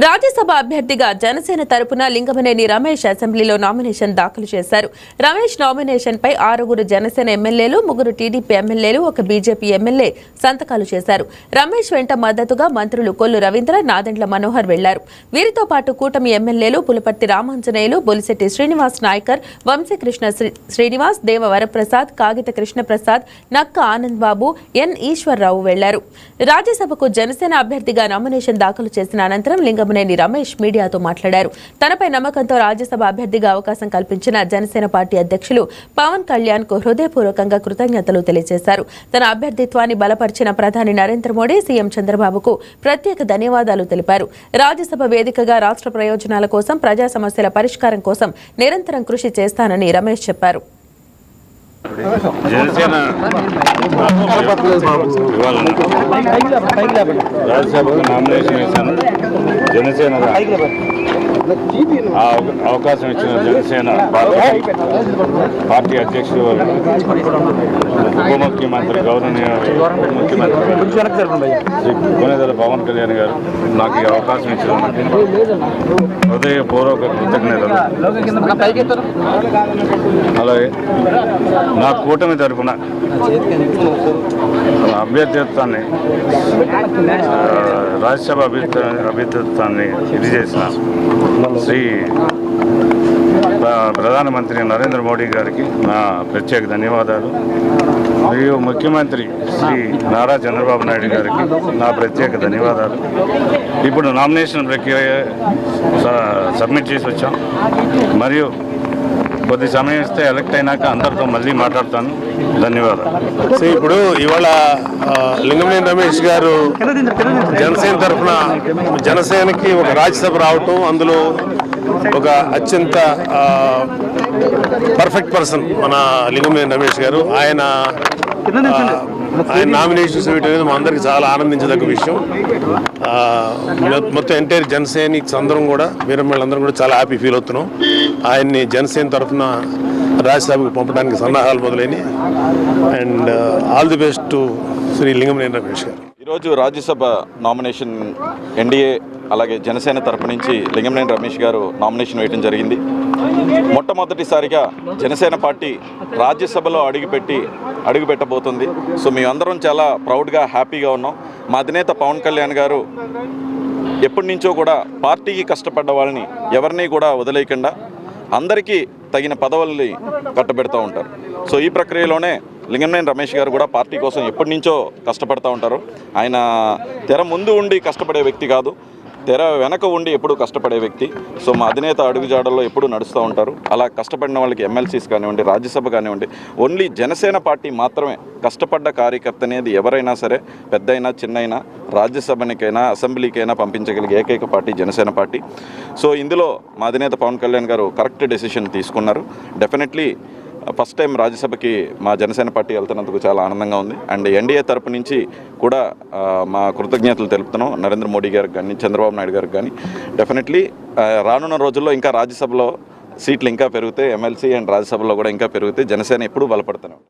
రాజ్యసభ అభ్యర్థిగా జనసేన తరపున లింగమనేని రమేష్ అసెంబ్లీలో నామినేషన్ దాఖలు చేశారు. రమేష్ నామినేషన్ పై 6 జనసేన ఎమ్మెల్యేలు, 3 టీడీపీ ఎమ్మెల్యేలు, 1 బీజేపీ ఎమ్మెల్యే సంతకాలు చేశారు. రమేష్ వెంట మద్దతుగా మంత్రులు కొల్లు రవీంద్ర, నాదెండ్ల మనోహర్ వెళ్లారు. వీరితో పాటు కూటమి ఎమ్మెల్యేలు పులపర్తి రామాంజనేయులు, బొలిశెట్టి శ్రీనివాస్ నాయకర్, వంశీకృష్ణ శ్రీనివాస్, దేవ వరప్రసాద్, కాగిత కృష్ణప్రసాద్, నక్క ఆనంద్ బాబు, ఎన్ ఈశ్వర్రావు వెళ్లారు. రాజ్యసభకు జనసేన అభ్యర్థిగా నామినేషన్ దాఖలు చేసిన అనంతరం లింగమనేని రమేష్ మీడియాతో మాట్లాడారు. తనపై నమ్మకంతో రాజ్యసభ అభ్యర్థిగా అవకాశం కల్పించిన జనసేన పార్టీ అధ్యక్షులు పవన్ కళ్యాణ్ కు హృదయపూర్వకంగా కృతజ్ఞతలు తెలియజేశారు. తన అభ్యర్థిత్వాన్ని బలపరిచిన ప్రధాని నరేంద్ర మోడీ, సీఎం చంద్రబాబుకు ప్రత్యేక ధన్యవాదాలు తెలిపారు. రాజ్యసభ వేదికగా రాష్ట్ర ప్రయోజనాల కోసం, ప్రజా సమస్యల పరిష్కారం కోసం నిరంతరం కృషి చేస్తానని రమేష్ చెప్పారు. జనసేన రాజ్యసభకు నామినేషన్ వేశాను. జనసేన అవకాశం ఇచ్చిన జనసేన పార్టీ అధ్యక్షుడు, ఉప ముఖ్యమంత్రి, గౌరవనీయ ముఖ్యమంత్రి శ్రీ కొనిదెల పవన్ కళ్యాణ్ గారు నాకు ఈ అవకాశం ఇచ్చినందుకు హృదయపూర్వక కృతజ్ఞతలు. అలాగే నా కూటమి తరఫున అభ్యర్థిత్వాన్ని, రాజ్యసభ అభ్యర్థిత్వాన్ని ఇది చేసిన శ్రీ ప్రధానమంత్రి నరేంద్ర మోడీ గారికి నా ప్రత్యేక ధన్యవాదాలు. మరియు ముఖ్యమంత్రి శ్రీ నారా చంద్రబాబు నాయుడు గారికి నా ప్రత్యేక ధన్యవాదాలు. ఇప్పుడు నామినేషన్ ప్రక్రియ సబ్మిట్ చేసి వచ్చాం. మరియు కొద్ది సమయం ఇస్తే ఎలక్ట్ అయినాక అందరితో మళ్ళీ మాట్లాడతాను. ధన్యవాదాలు. సో ఇప్పుడు ఇవాళ లింగమనేని రమేష్ గారు జనసేన తరఫున జనసేనకి ఒక రాజ్యసభ రావటం, అందులో ఒక అత్యంత పర్ఫెక్ట్ పర్సన్ మన లింగమనేని రమేష్ గారు, ఆయన నామినేషన్స్ వేయడం అనేది మా అందరికి చాలా ఆనందించదగ్గ విషయం. మొత్తం ఎంటైర్ జనసేనిక్స్ అందరం కూడా, వీరమ్మలందరం కూడా చాలా హ్యాపీ ఫీల్ అవుతున్నాం. ఆయన్ని జనసేన తరఫున రాజ్యసభకు పంపడానికి సన్నాహాలు మొదలైనవి. And all the best to Shri Lingamaneni Ramesh garu. ఈరోజు రాజ్యసభ నామినేషన్ ఎన్డీఏ అలాగే జనసేన తరపు నుంచి లింగమనేని రమేష్ గారు నామినేషన్ వేయడం జరిగింది. మొట్టమొదటిసారిగా జనసేన పార్టీ రాజ్యసభలో అడుగుపెట్టబోతుంది. సో మేమందరం చాలా ప్రౌడ్గా, హ్యాపీగా ఉన్నాం. మా అధినేత పవన్ కళ్యాణ్ గారు ఎప్పటి నుంచో కూడా పార్టీకి కష్టపడ్డ వాళ్ళని ఎవరిని కూడా వదిలేయకుండా అందరికీ తగిన పదవుల్ని కట్టబెడతా ఉంటారు. సో ఈ ప్రక్రియలోనే లింగమనేని రమేష్ గారు కూడా పార్టీ కోసం ఎప్పటి నుంచో కష్టపడతా ఉంటారు. ఆయన తెర ముందు ఉండి కష్టపడే వ్యక్తి కాదు, తెర వెనక ఉండి ఎప్పుడూ కష్టపడే వ్యక్తి. సో మా అధినేత అడుగుజాడల్లో ఎప్పుడూ నడుస్తూ ఉంటారు. అలా కష్టపడిన వాళ్ళకి ఎమ్మెల్సీస్ కానివ్వండి, రాజ్యసభ కానివ్వండి, ఓన్లీ జనసేన పార్టీ మాత్రమే కష్టపడ్డ కార్యకర్త అనేది ఎవరైనా సరే, పెద్దయినా చిన్నైనా, రాజ్యసభనికైనా అసెంబ్లీకైనా పంపించగలిగే ఏకైక పార్టీ జనసేన పార్టీ. సో ఇందులో మా అధినేత పవన్ కళ్యాణ్ గారు కరెక్ట్ డెసిషన్ తీసుకున్నారు. డెఫినెట్లీ ఫస్ట్ టైం రాజ్యసభకి మా జనసేన పార్టీ వెళ్తున్నందుకు చాలా ఆనందంగా ఉంది. అండ్ ఎన్డీఏ తరపు నుంచి కూడా మా కృతజ్ఞతలు తెలుపుతున్నాం నరేంద్ర మోడీ గారికి కానీ, చంద్రబాబు నాయుడు గారికి కానీ. డెఫినెట్లీ రానున్న రోజుల్లో ఇంకా రాజ్యసభలో సీట్లు ఇంకా పెరిగితే, ఎమ్మెల్సీ అండ్ రాజ్యసభలో కూడా ఇంకా పెరిగితే జనసేన ఎప్పుడూ బలపడుతున్నాం.